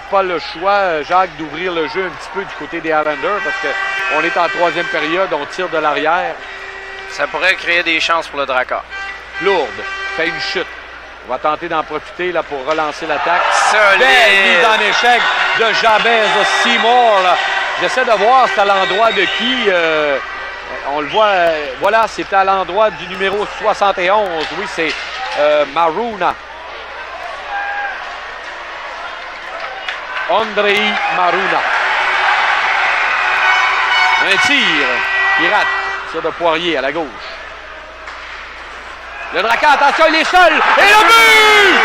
pas le choix, Jacques, d'ouvrir le jeu un petit peu du côté des Islanders parce qu'on est en troisième période, on tire de l'arrière. Ça pourrait créer des chances pour le Drakkar. Lourde, fait une chute. On va tenter d'en profiter là, pour relancer l'attaque. Solide! Belle mise en échec de Jabez Seymour. J'essaie de voir c'est à l'endroit de qui. On le voit, voilà, c'est à l'endroit du numéro 71. Oui, c'est Maruna. Andrei Maruna. Un tir qui rate sur de Poirier à la gauche. Le Drakkar, attention, il est seul. Et le but!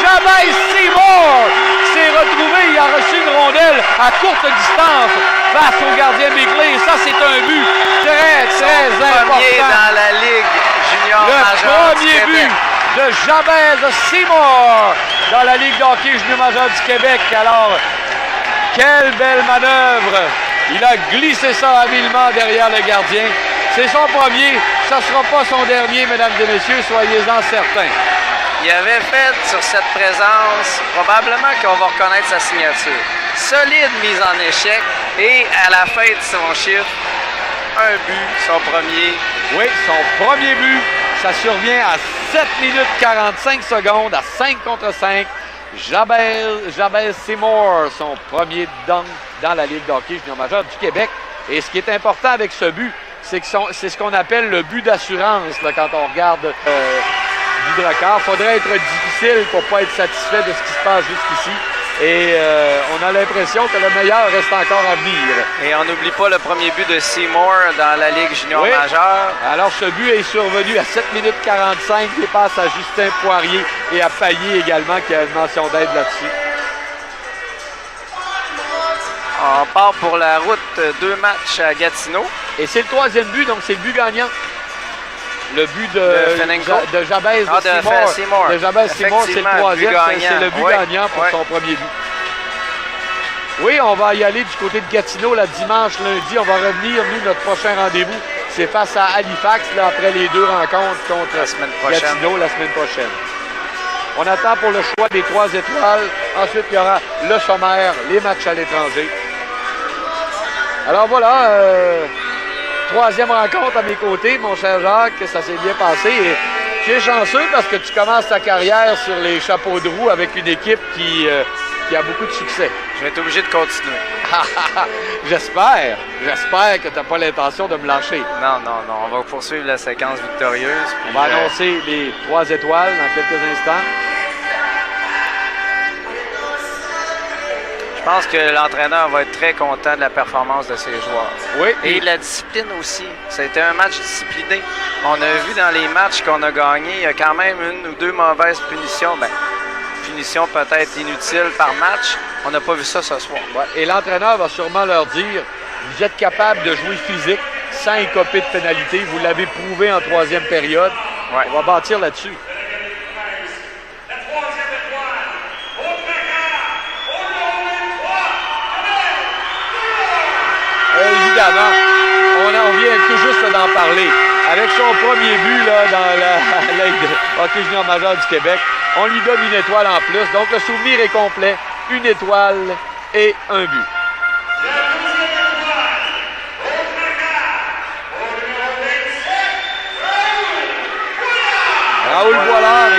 Jabez Seymour s'est retrouvé, il a reçu une rondelle à courte distance face au gardien Bigley. Ça, c'est un but très important. Premier dans la Ligue junior majeure. Le premier but de Jabez Seymour dans la Ligue de hockey junior majeure du Québec. Alors, quelle belle manœuvre. Il a glissé ça habilement derrière le gardien. C'est son premier, ça ne sera pas son dernier, mesdames et messieurs, soyez-en certains. Il avait fait sur cette présence, probablement qu'on va reconnaître sa signature. Solide mise en échec et à la fin de son chiffre, un but, son premier. Oui, son premier but, ça survient à 7 minutes 45 secondes, à 5 contre 5. Jabez Seymour, son premier dunk dans la Ligue de hockey junior majeure du Québec. Et ce qui est important avec ce but, c'est que c'est ce qu'on appelle le but d'assurance quand on regarde du Drakkar. Il faudrait être difficile pour ne pas être satisfait de ce qui se passe jusqu'ici. Et on a l'impression que le meilleur reste encore à venir. Et on n'oublie pas le premier but de Seymour dans la Ligue junior majeure. Alors ce but est survenu à 7 minutes 45. Il passe à Justin Poirier et à Payet également qui a une mention d'aide là-dessus. On part pour la route, 2 matchs à Gatineau. Et c'est le troisième but, donc c'est le but gagnant. Le but de Jabez Seymour. De Jabez Seymour, c'est le troisième. C'est le but gagnant pour son premier but. Oui, on va y aller du côté de Gatineau là, dimanche, lundi. On va revenir. Nous, notre prochain rendez-vous, c'est face à Halifax là, après les 2 rencontres contre Gatineau la semaine prochaine. On attend pour le choix des 3 étoiles. Ensuite, il y aura le sommaire, les matchs à l'étranger. Alors voilà, 3e rencontre à mes côtés, mon cher Jacques, ça s'est bien passé. Et tu es chanceux parce que tu commences ta carrière sur les chapeaux de roue avec une équipe qui a beaucoup de succès. Je vais être obligé de continuer. J'espère que tu n'as pas l'intention de me lâcher. Non, on va poursuivre la séquence victorieuse. On va annoncer les 3 étoiles dans quelques instants. Je pense que l'entraîneur va être très content de la performance de ses joueurs. Oui. Et de la discipline aussi. C'était un match discipliné. On a vu dans les matchs qu'on a gagnés, il y a quand même 1 ou 2 mauvaises punitions. Punitions peut-être inutiles par match. On n'a pas vu ça ce soir. Ouais. Et l'entraîneur va sûrement leur dire, vous êtes capable de jouer physique sans écoper de pénalité. Vous l'avez prouvé en 3e période. Ouais. On va bâtir là-dessus. Évidemment, on vient tout juste d'en parler. Avec son premier but là, dans la Ligue de hockey junior majeure du Québec, on lui donne 1 étoile en plus. Donc le souvenir est complet. 1 étoile et 1 but. Raoul Boilard,